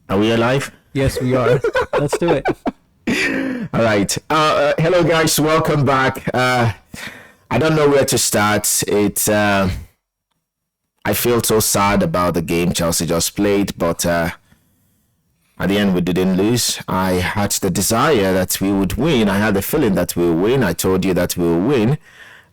Are we alive? Yes, we are. Let's do it. All right. Hello, guys. Welcome back. I don't know where to start. I feel so sad about the game Chelsea just played, but at the end we didn't lose. I had the desire that we would win. I had the feeling that we will win. I told you that we will win,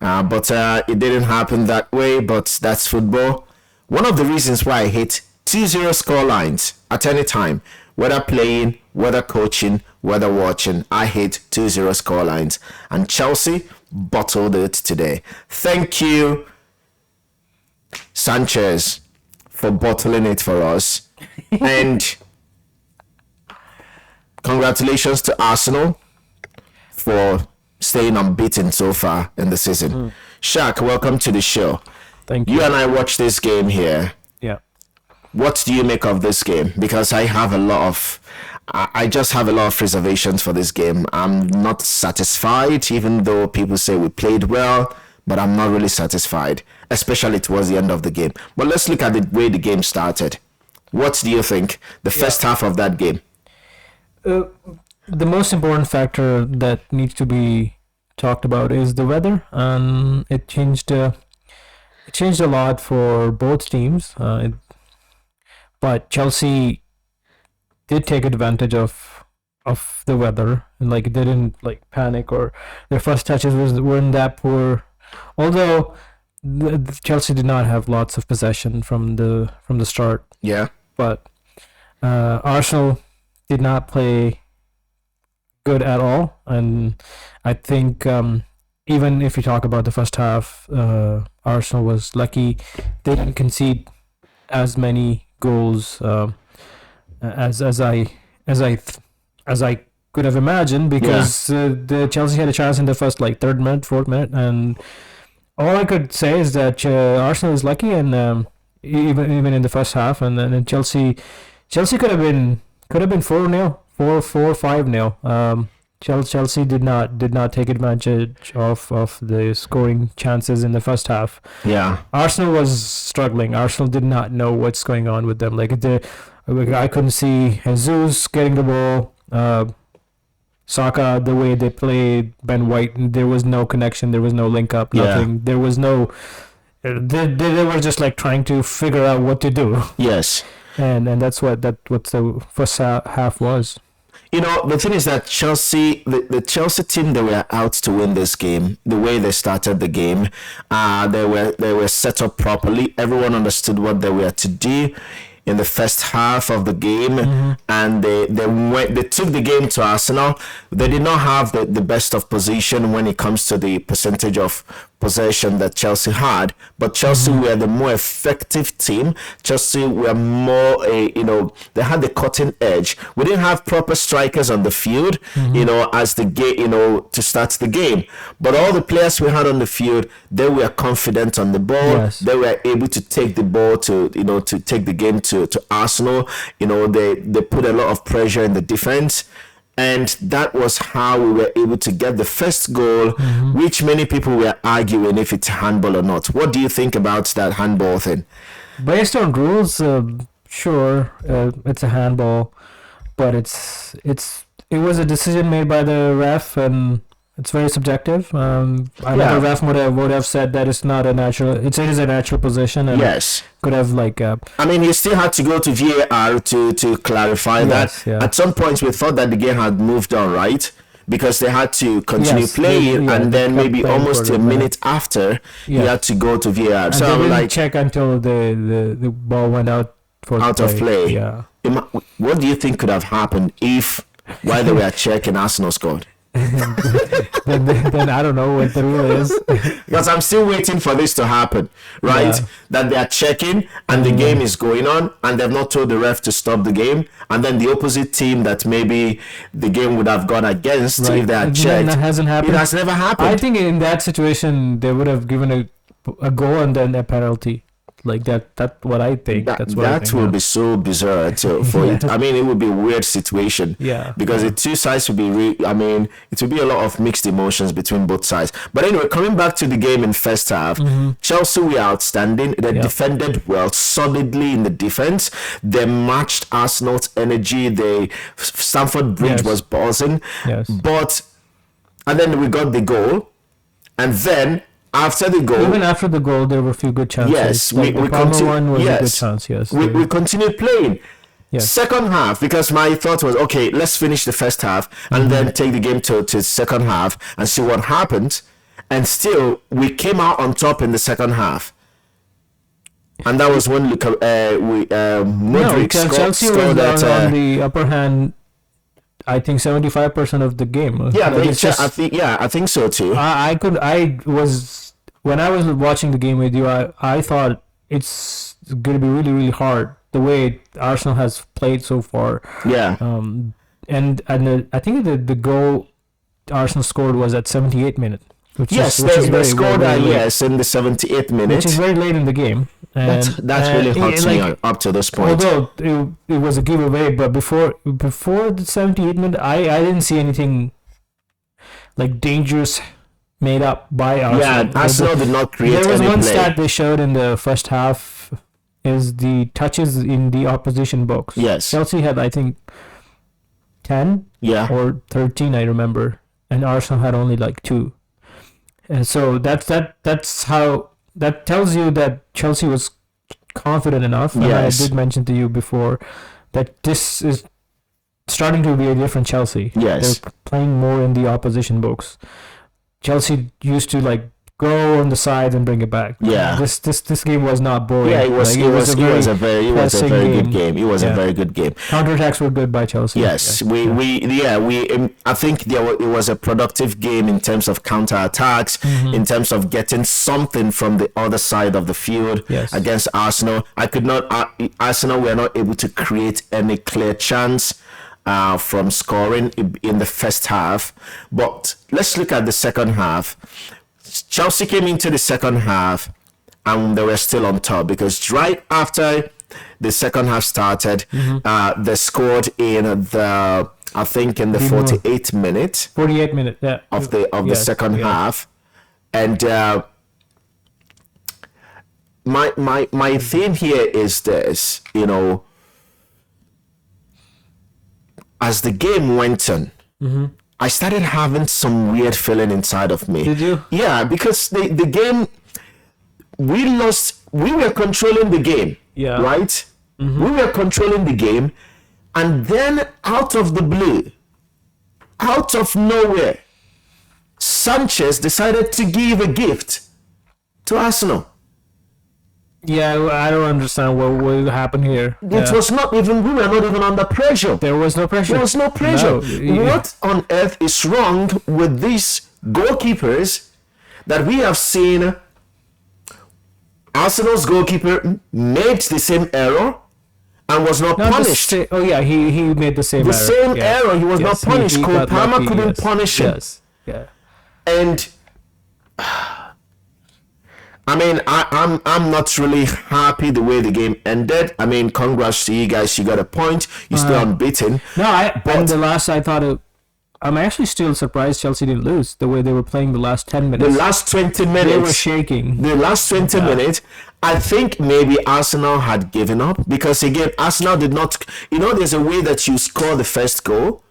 but it didn't happen that way. But that's football. One of the reasons why I hate 2-0 score lines at any time, whether playing, whether coaching, whether watching, I hate 2-0 score lines. And Chelsea bottled it today. Thank you, Sanchez, for bottling it for us. And congratulations to Arsenal for staying unbeaten so far in the season. Shaq, welcome to the show. Thank you. You and I watched this game here. Yeah. What do you make of this game? Because I just have a lot of reservations for this game. I'm not satisfied, even though people say we played well, but I'm not really satisfied, especially towards the end of the game. But let's look at the way the game started. What do you think? The first half of that game? The most important factor that needs to be talked about is the weather, and it changed a lot for both teams. But Chelsea did take advantage of the weather, and they didn't panic, or their first touches weren't that poor. Although Chelsea did not have lots of possession from the start. Yeah. But Arsenal did not play good at all, and I think even if you talk about the first half, Arsenal was lucky. They didn't concede as many goals as I could have imagined, because the Chelsea had a chance in the first third minute, fourth minute, and all I could say is that Arsenal is lucky, and even in the first half, and then Chelsea could have been 4-0, 4-5-0. Chelsea did not take advantage of the scoring chances in the first half. Yeah. Arsenal was struggling. Arsenal did not know what's going on with them. I couldn't see Jesus getting the ball. Saka, the way they played, Ben White, there was no connection. There was no link up. Nothing. Yeah. There was no. They were just trying to figure out what to do. Yes. And that's what the first half was. You know, the thing is that Chelsea, the Chelsea team, they were out to win this game. The way they started the game, they were set up properly. Everyone understood what they were to do in the first half of the game, and they took the game to Arsenal. They did not have the best of position when it comes to the percentage of possession that Chelsea had, but Chelsea were the more effective team. Chelsea were more they had the cutting edge. We didn't have proper strikers on the field, as the game, to start the game, but all the players we had on the field, they were confident on the ball. Yes. They were able to take the ball to take the game to Arsenal. They put a lot of pressure in the defense. And that was how we were able to get the first goal, which many people were arguing if it's handball or not. What do you think about that handball thing? Based on rules, sure, it's a handball, but it was a decision made by the ref, and it's very subjective. Another ref would have said that it's not a natural. It is a natural position. And yes. Could have he still had to go to VAR to clarify that. Yeah. At some points, we thought that the game had moved on, right? Because they had to continue playing, and then maybe almost a minute after, he had to go to VAR. And so they I'm didn't check until the ball went out of play. Yeah. What do you think could have happened if, while they were checking, Arsenal scored? then I don't know what the rule is. Because I'm still waiting for this to happen, right? Yeah. That they are checking and the game is going on, and they've not told the ref to stop the game, and then the opposite team that maybe the game would have gone against, if they had checked. That hasn't happened. It has never happened. I think in that situation they would have given a goal and then a penalty. Like that what I think. That's what I That think. will be so bizarre for it. I mean, it would be a weird situation. Yeah. Because the two sides would be. I mean, it would be a lot of mixed emotions between both sides. But anyway, coming back to the game in first half, Chelsea were outstanding. They defended well, solidly in the defense. They matched Arsenal's energy. Stamford Bridge was buzzing. Yes. And then we got the goal, and then. After the goal, even after the goal, there were a few good chances. Yes, like we continued. One was a good chance. Yes, we continued playing. Yes. Second half, because my thought was, okay, let's finish the first half and then take the game to second half and see what happens. And still, we came out on top in the second half. And that was when Modric Chelsea scored was on the upper hand. I think 75% of the game. Yeah, I think so too. When I was watching the game with you, I thought it's going to be really, really hard the way Arsenal has played so far. Yeah. I think the goal Arsenal scored was at 78th minute. They scored in the 78th minute. Which is very late in the game. And, that's really hot to me up to this point. Although it was a giveaway, but before the 78th minute, I didn't see anything like dangerous made up by Arsenal. Yeah, Arsenal did not create any play. There was one stat they showed in the first half is the touches in the opposition box. Yes. Chelsea had, I think, 10 or 13, I remember, and Arsenal had only like 2. And so that's how that tells you that Chelsea was confident enough. Yes. And I did mention to you before that this is starting to be a different Chelsea. Yes. They're playing more in the opposition box. Chelsea used to like go on the sides and bring it back. Yeah. This game was not boring. Yeah, it was a very good game. It was a very good game. Counterattacks were good by Chelsea. Yes, I think it was a productive game in terms of counterattacks, in terms of getting something from the other side of the field against Arsenal. Arsenal were not able to create any clear chance from scoring in the first half. But let's look at the second half. Chelsea came into the second half and they were still on top because right after the second half started, they scored in the 48th minute. 48th minute, yeah. Of the second half, and my theme here is this, as the game went on. I started having some weird feeling inside of me. Did you? Yeah, because the game, we were controlling the game. Yeah. Right? We were controlling the game, and then out of the blue, out of nowhere, Sanchez decided to give a gift to Arsenal. Yeah, I don't understand what happened here. It was not even, we were not even under pressure. There was no pressure. No. What on earth is wrong with these goalkeepers that we have seen? Arsenal's goalkeeper made the same error and was not punished. He made the same error. The same error, he was not punished. Cole Palmer couldn't punish him. Yes. Yeah. And I mean, I'm not really happy the way the game ended. I mean, congrats to you guys. You got a point. You're still unbeaten. I'm actually still surprised Chelsea didn't lose the way they were playing the last 10 minutes. The last 20 minutes. They were shaking. The last 20 minutes, I think maybe Arsenal had given up because, again, Arsenal did not... there's a way that you score the first goal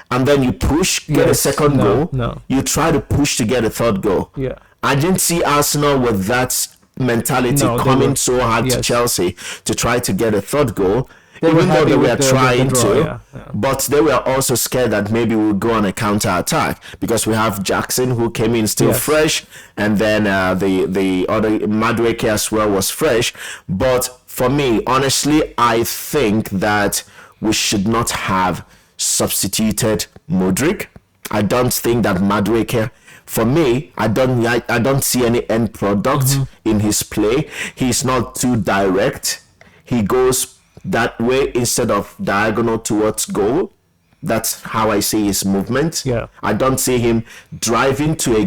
and then you push, get a second goal. No. You try to push to get a third goal. Yeah. I didn't see Arsenal with that mentality coming so hard to Chelsea to try to get a third goal, even though they were trying to. But they were also scared that maybe we'll go on a counter-attack because we have Jackson who came in still fresh, and then the other Madueke as well was fresh. But for me, honestly, I think that we should not have substituted Modric. I don't think that Madueke... For me, I don't see any end product in his play. He's not too direct. He goes that way instead of diagonal towards goal. That's how I see his movement. Yeah. I don't see him driving to a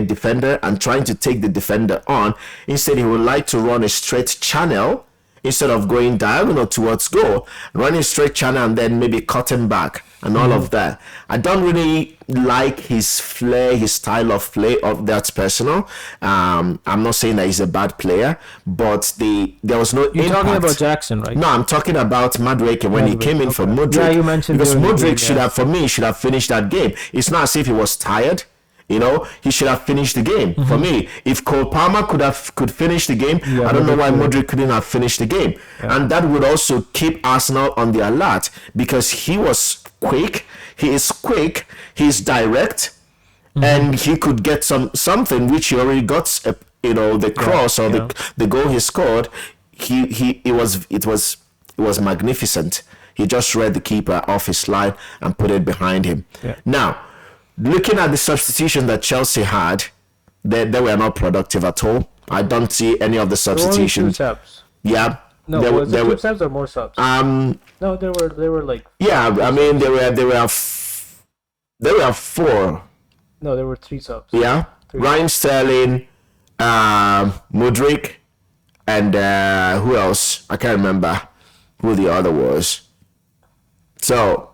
defender and trying to take the defender on. Instead, he would like to run a straight channel instead of going diagonal towards goal, running straight channel and then maybe cutting back and all of that. I don't really like his flair, his style of play. Of that's personal. I'm not saying that he's a bad player, but there was no You're impact. talking about Jackson, right? No, I'm talking about Madueke when he came in for Mudryk. Yeah, you mentioned because during the Mudryk game, should have, for me, should have finished that game. It's not as if he was tired. You know, he should have finished the game. For me, if Cole Palmer could finish the game, I don't know why Mudryk couldn't have finished the game. And that would also keep Arsenal on the alert because he was quick. He is quick. He's direct, and he could get something which he already got. The cross or the goal he scored. It was magnificent. He just read the keeper off his line and put it behind him. Yeah. Now, looking at the substitution that Chelsea had, they were not productive at all. I don't see any of the substitutions. Only 2 subs. Yeah. No, was it 2 subs or more subs? No, they were like. Yeah, I mean there were 4. No, there were 3 subs. Yeah. 3. Ryan Sterling, Mudryk, and who else? I can't remember who the other was. So,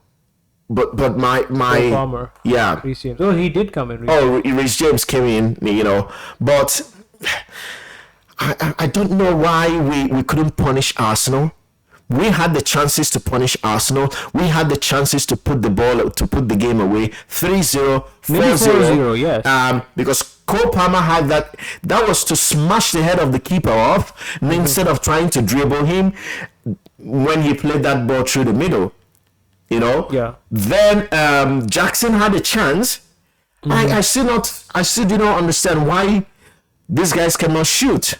but my Palmer. Yeah. Reece James. Oh, he did come in. Reece James came in, but I don't know why we couldn't punish Arsenal. We had the chances to punish Arsenal. We had the chances to put the game away. 3-0, 4-0. Yes. Because Cole Palmer had that was to smash the head of the keeper off, and instead of trying to dribble him when he played that ball through the middle. Yeah. Then Jackson had a chance. I still do not understand why these guys cannot shoot.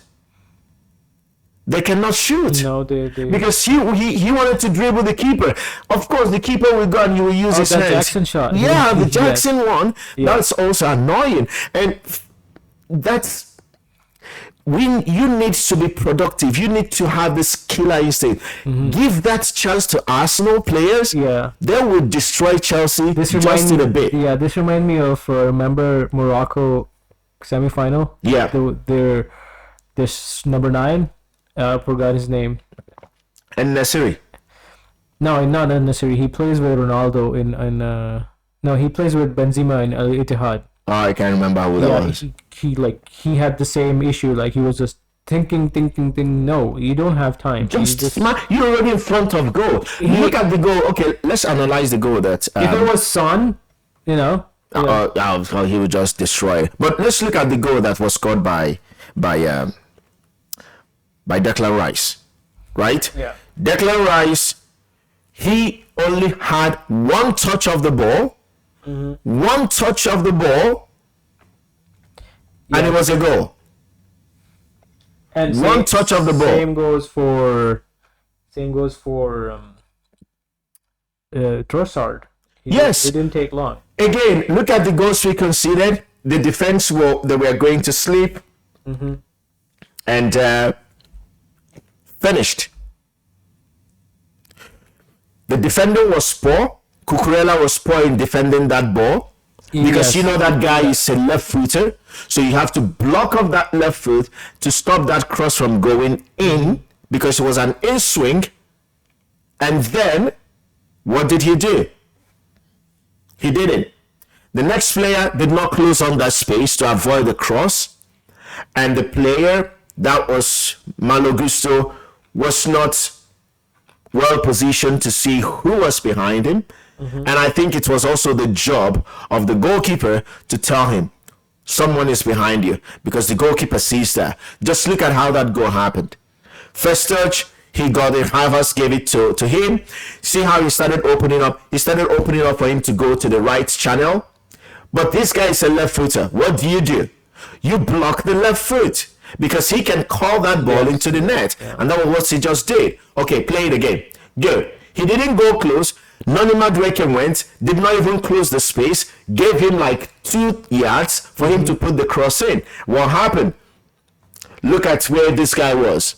They cannot shoot. No, they because he wanted to dribble the keeper. Of course, the keeper will go and he will use his hands. Jackson shot. Yeah, the Jackson one. Yeah. That's also annoying, and that's. You need to be productive. You need to have this killer instinct. Give that chance to Arsenal players. Yeah. They will destroy Chelsea just in a bit. Yeah, this reminds me of remember Morocco semi-final? Yeah. This number 9. I forgot his name. And Nasiri. No, not necessarily. He plays with Ronaldo no, he plays with Benzema in Al Ittihad. Oh, I can't remember who that was. He had the same issue. Like he was just thinking. No, you don't have time. You're already in front of goal. Look at the goal. Okay, let's analyze the goal that. If it was Son, he would just destroy it. But let's look at the goal that was scored by Declan Rice, right? Yeah. Declan Rice, he only had one touch of the ball. One touch of the ball, and it was a goal. And one touch of the ball. Same goes for Trossard. Yes, it didn't take long. Again, look at the goals we conceded. The defense they were going to sleep, and finished. The defender was poor. Cucurella was poor in defending that ball because that guy is a left footer, so you have to block off that left foot to stop that cross from going in because it was an in swing. And then what did he do? He didn't. The next player did not close on that space to avoid the cross, and the player that was Malo Gusto was not well positioned to see who was behind him. And I think it was also the job of the goalkeeper to tell him someone is behind you, because the goalkeeper sees that. Just look at how that goal happened. First touch, he got it. Havertz gave it to him. See how he started opening up. He started opening up for him to go to the right channel. But this guy is a left footer. What do? You block the left foot because he can call that ball into the net. Yeah. And that was what he just did. Okay, play it again. Good. He didn't go close. Noni Madueke went, did not even close the space, gave him like 2 yards for him to put the cross in. What happened? Look at where this guy was.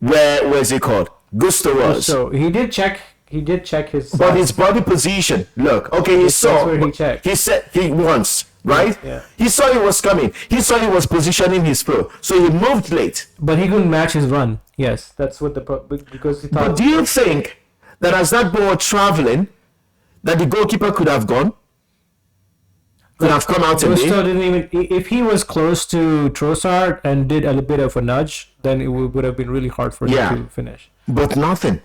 Where's he called? Gusto was. So he did check he did check his. But his body position, look, okay, he That's saw. where he checked. He said he once, right? Yeah. He saw he was coming. He saw he was positioning his throw, so he moved late. But he couldn't match his run. Yes, that's what because he thought. But do you think that as that ball traveling, that the goalkeeper could have gone? Could have come out and Gusto didn't even. If he was close to Trossard and did a bit of a nudge, then it would have been really hard for him to finish. But nothing.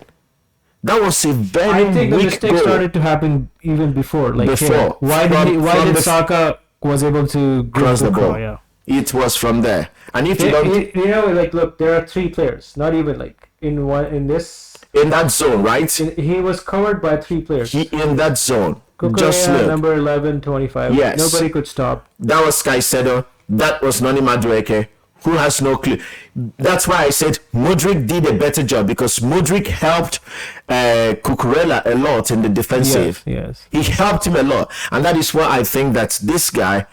That was a very I think the weak mistake goal. started to happen even before. Like Before. why did Saka was able to Cross the ball. Yeah. It was from there. And if you don't You know, like look, there are 3 players. Not even like in this. in that zone, right? He was covered by 3 players. In that zone. Kukurea, Just look. number 11, 25. Yes. Nobody could stop. That was Caicedo. That was Noni Madueke, who has no clue. That's why I said Mudryk did a better job, because Mudryk helped Cucurella a lot in the defensive. Yes. He helped him a lot, and that is what I think that this guy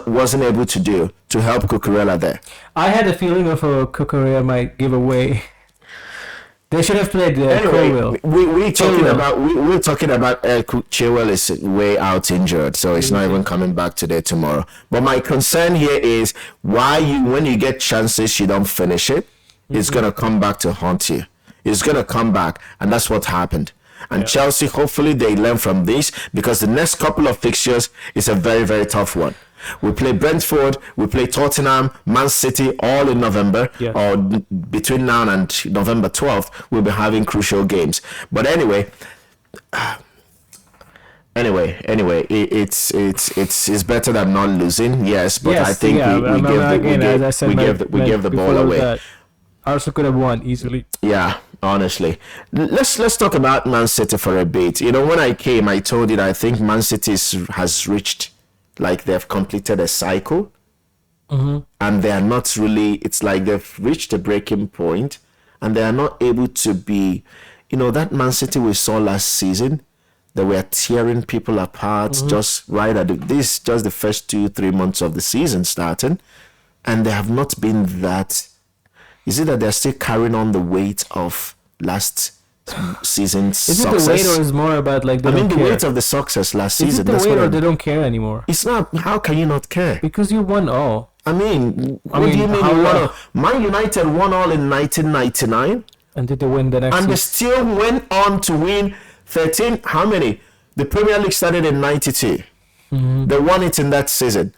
wasn't able to do to help Cucurella there. I had a feeling of a Kukurea might give away. They should have played Anyway, Chilwell. we're talking about Chilwell is way out injured, so he's not even coming back today, tomorrow. But my concern here is why when you get chances, you don't finish it. It's gonna come back to haunt you. It's gonna come back, and that's what happened. And Chelsea, hopefully, they learn from this, because the next couple of fixtures is a very, very tough one. We play Brentford, we play Tottenham, Man City, all in November, or between now and November 12th, we'll be having crucial games. But anyway, it's better than not losing, yes. But I think we gave the ball away. That, Arsenal could have won easily. Yeah, honestly. Let's talk about Man City for a bit. You know, when I came, I told you that I think Man City has reached. Like they've completed a cycle, and they are not really. It's like they've reached a breaking point, and they are not able to be. You know, that Man City we saw last season, they were tearing people apart just right at just the first 2-3 months of the season starting, and they have not been that. Is it that they're still carrying on the weight of last season's success? Is it the weight, or is more about like they don't the care? weight of the success last season. Is it the That's weight, what or they don't care anymore? It's not. How can you not care? Because you won all. I mean, what do you mean? You won all? Man United won all in 1999, and did they win the next? And they still went on to win 13. How many? The Premier League started in 92. They won it in that season.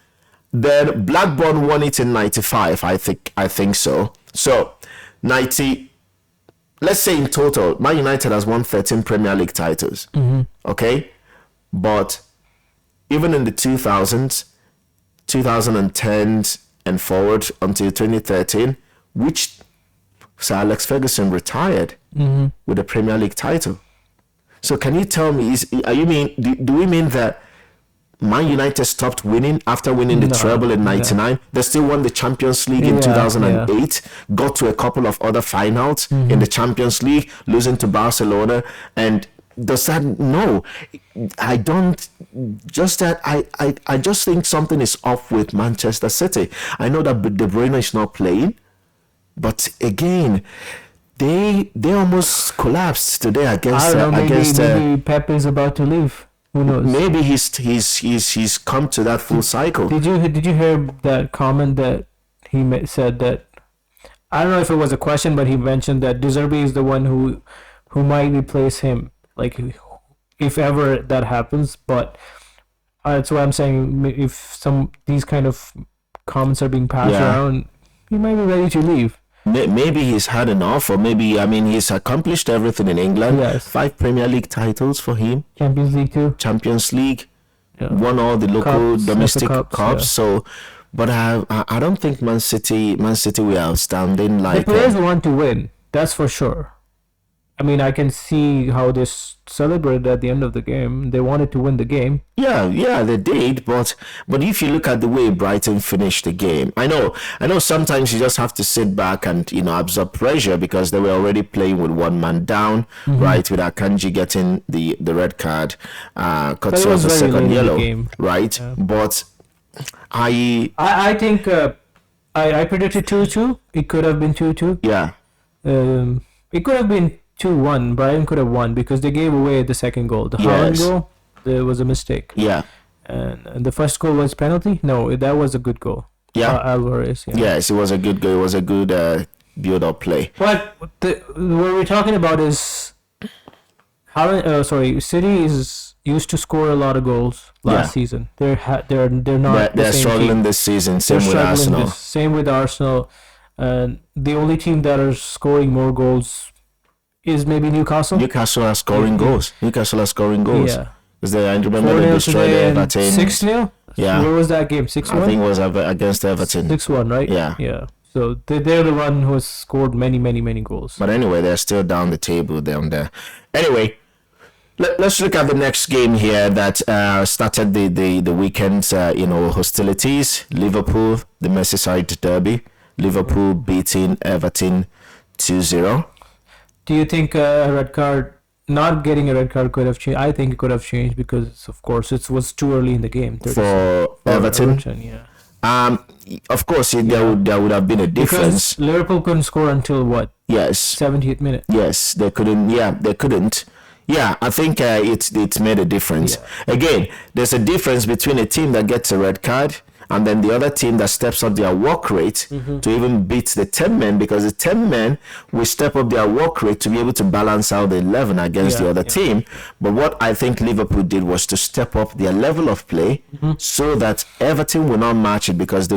Then Blackburn won it in 95. I think so. So 90. Let's say in total, Man United has won 13 Premier League titles. Okay? But even in the 2000s, 2010s and forward until 2013, which Sir Alex Ferguson retired with a Premier League title. So can you tell me, do we mean that Man United stopped winning after winning the treble in 99? They still won the Champions League in 2008, got to a couple of other finals in the Champions League, losing to Barcelona. And does that, no, I don't, just that, I just think something is off with Manchester City. I know that De Bruyne is not playing, but again, they almost collapsed today against. I don't know, maybe Pep is about to leave. Who knows? Maybe he's come to that full cycle. Did you hear that comment that he said that? I don't know if it was a question, but he mentioned that De Zerbi is the one who might replace him, like if ever that happens. But that's what I'm saying. If these kind of comments are being passed around, he might be ready to leave. Maybe he's had enough, or maybe, he's accomplished everything in England. Yes. 5 Premier League titles for him. Champions League too. Champions League. Won all the local domestic cups. So, but I don't think Man City were outstanding. Like the players want to win. That's for sure. I mean, I can see how they celebrated at the end of the game. They wanted to win the game. Yeah, they did. But if you look at the way Brighton finished the game, I know sometimes you just have to sit back and absorb pressure, because they were already playing with one man down, right? With Akanji getting the red card, courtesy of the second yellow, right? Yeah. But I think I predicted 2-2. It could have been 2-2. Yeah. It could have been 2-1. Brighton could have won because they gave away the second goal. The Haaland goal, there was a mistake. Yeah. And the first goal was penalty? No, that was a good goal. Yeah. Alvarez. Yeah. Yes, it was a good goal. It was a good build-up play. But what we're talking about is Haaland. City is used to score a lot of goals last season. They're not. They're struggling this season. Same with Arsenal. Same with Arsenal. And the only team that are scoring more goals is maybe Newcastle. Newcastle are scoring goals. Newcastle are scoring goals. Yeah. Because I remember they destroyed Everton. 6-0? Yeah. Where was that game? 6-1? I think it was against Everton. 6-1, right? Yeah. Yeah. So they're the one who has scored many, many, many goals. But anyway, they're still down the table down there. Anyway, let's look at the next game here that started the weekend's hostilities. Liverpool, the Merseyside derby. Liverpool beating Everton 2-0. Do you think a red card, not getting a red card, could have changed? I think it could have changed because, of course, it was too early in the game. For Everton? Yeah. Of course, there would have been a difference. Because Liverpool couldn't score until what? Yes. 70th minute. Yes, they couldn't. Yeah, they couldn't. Yeah, I think it's made a difference. Yeah. Again, there's a difference between a team that gets a red card and then the other team that steps up their work rate to even beat the 10 men, because the 10 men will step up their work rate to be able to balance out the 11 against the other team. But what I think Liverpool did was to step up their level of play so that Everton will not match it, because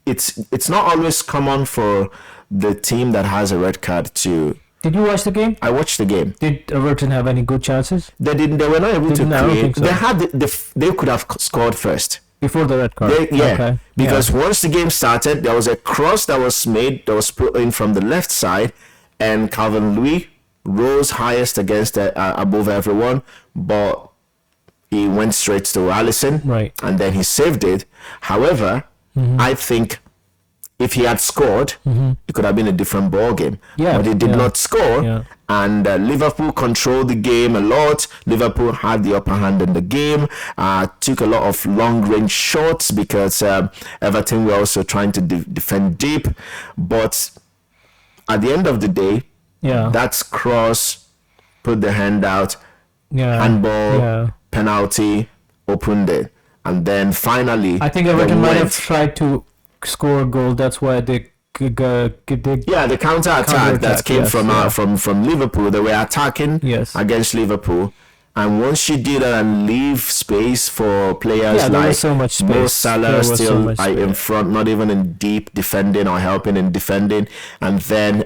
it's not always common for the team that has a red card to... Did you watch the game? I watched the game. Did Everton have any good chances? They didn't. They were not able to create. So. They had they could have scored first. Before the red card. Okay. Because once the game started, there was a cross that was made, that was put in from the left side, and Calvin-Lewin rose highest against above everyone, but he went straight to Alisson, right, and then he saved it. However, I think if he had scored, it could have been a different ball game. Yeah, but he did not score, and Liverpool controlled the game a lot. Liverpool had the upper hand in the game, took a lot of long-range shots because Everton were also trying to defend deep. But at the end of the day, that's cross, put the hand out, handball, penalty, opened it. And then finally... I think Everton might have tried to score a goal. That's why they the counter-attack that came from Liverpool. They were attacking against Liverpool, and once you do that and leave space for players like Mo Salah still in front, not even in deep defending or helping in defending, and then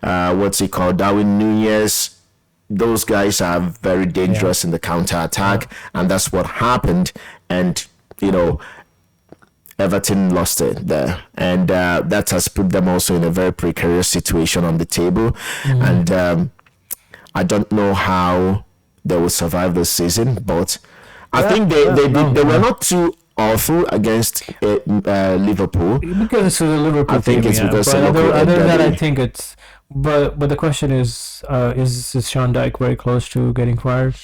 Darwin Nunez, those guys are very dangerous in the counter-attack, and that's what happened. And Everton lost it there, and that has put them also in a very precarious situation on the table. And I don't know how they will survive this season, but I think they were not too awful against Liverpool, because it's a Liverpool. I think it's because other than that, I think it's. But the question is Sean Dyche very close to getting fired?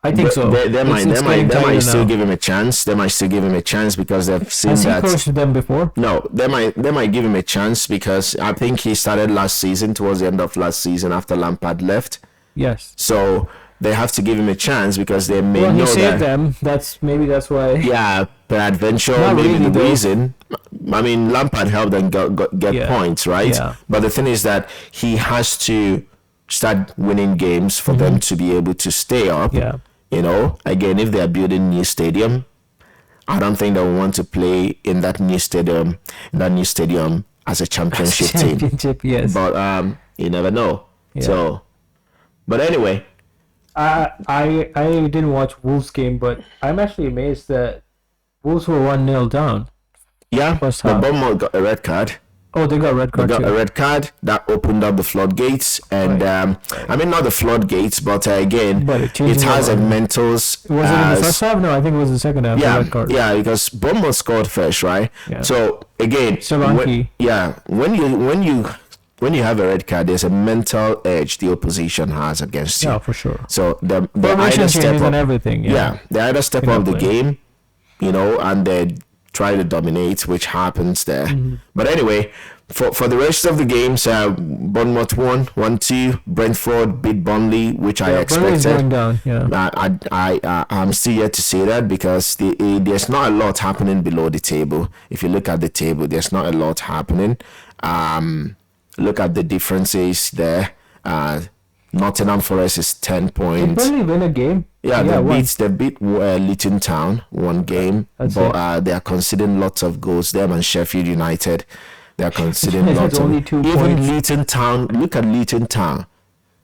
I think so. They might still give him a chance. They might still give him a chance because they've seen that. Has he coached them before? No, they might give him a chance because I think he started last season, towards the end of last season after Lampard left. Yes. So they have to give him a chance because they may know he saved them. That's why. Yeah, peradventure, maybe the reason. I mean, Lampard helped them get points, right? Yeah. But the thing is that he has to start winning games for them to be able to stay up. Yeah. Again, if they are building a new stadium, I don't think they will want to play in that new stadium as a championship team. Yes. But you never know. Yeah. So, but anyway, I didn't watch Wolves game, but I'm actually amazed that Wolves were 1-0 down. Yeah, but Bournemouth got a red card. Oh, they got a red card. They got a red card that opened up the floodgates, and I mean not the floodgates, but again, it has a mentals. Was it in the first half? No, I think it was the second half. Yeah, the red card. Yeah, because Bournemouth scored first, right? Yeah. So again, when you have a red card, there's a mental edge the opposition has against you. Yeah, for sure. So they either step up and everything. Yeah, they either step up the game, and they try to dominate, which happens there. But anyway, For the rest of the games, Bournemouth won 1-2. Brentford beat Burnley, which I Burnley's going expected. down. Yeah. I'm still yet to say that because there's not a lot happening below the table. If you look at the table, there's not a lot happening. Look at the differences there. Nottingham Forest is 10 Did points. Burnley win a game? Yeah, once. they beat Luton Town one game, That's but they are conceding lots of goals. Them and Sheffield United, they are conceding It's lots only of. 2 Even points. Luton Town, look at Luton Town,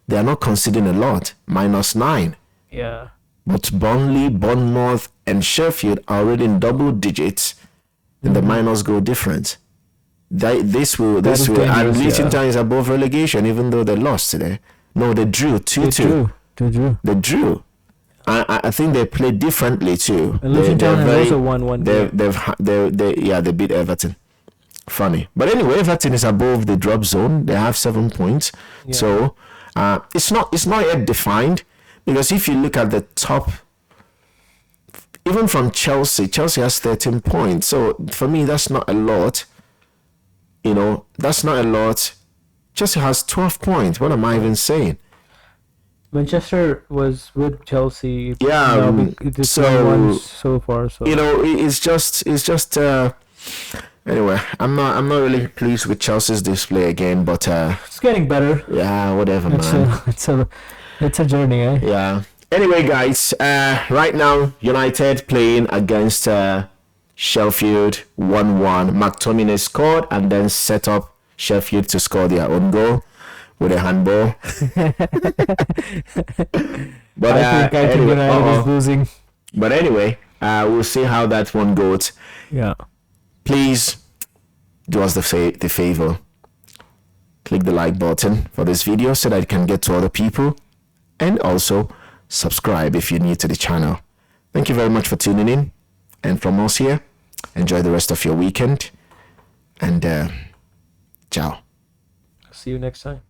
they are not conceding a lot, -9. Yeah. But Burnley, Bournemouth, and Sheffield are already in double digits in the minus goal difference. This will, and dangerous, Luton yeah. Town is above relegation, even though they lost today. No, they drew 2-2. They drew. They drew. I think they played differently too. And Luton Town has also won one game. They beat Everton. Funny, but anyway, Everton is above the drop zone. They have 7 points, Yeah. so it's not yet defined, because if you look at the top, even from Chelsea has 13 points. So for me, that's not a lot. That's not a lot. Chelsea has 12 points. What am I even saying? Manchester was with Chelsea. Yeah, It's so- won so far. So It's just. Anyway, I'm not really pleased with Chelsea's display again, but it's getting better. yeah, whatever, It's man. it's a journey, eh? Yeah. Anyway, guys, right now United playing against Sheffield 1-1. McTominay scored and then set up Sheffield to score their own goal with a handball. But I think anyway, United is losing. But anyway, we'll see how that one goes. Yeah. Please do us the favor. Click the like button for this video so that it can get to other people. And also subscribe if you're new to the channel. Thank you very much for tuning in. And from us here, enjoy the rest of your weekend. And ciao. See you next time.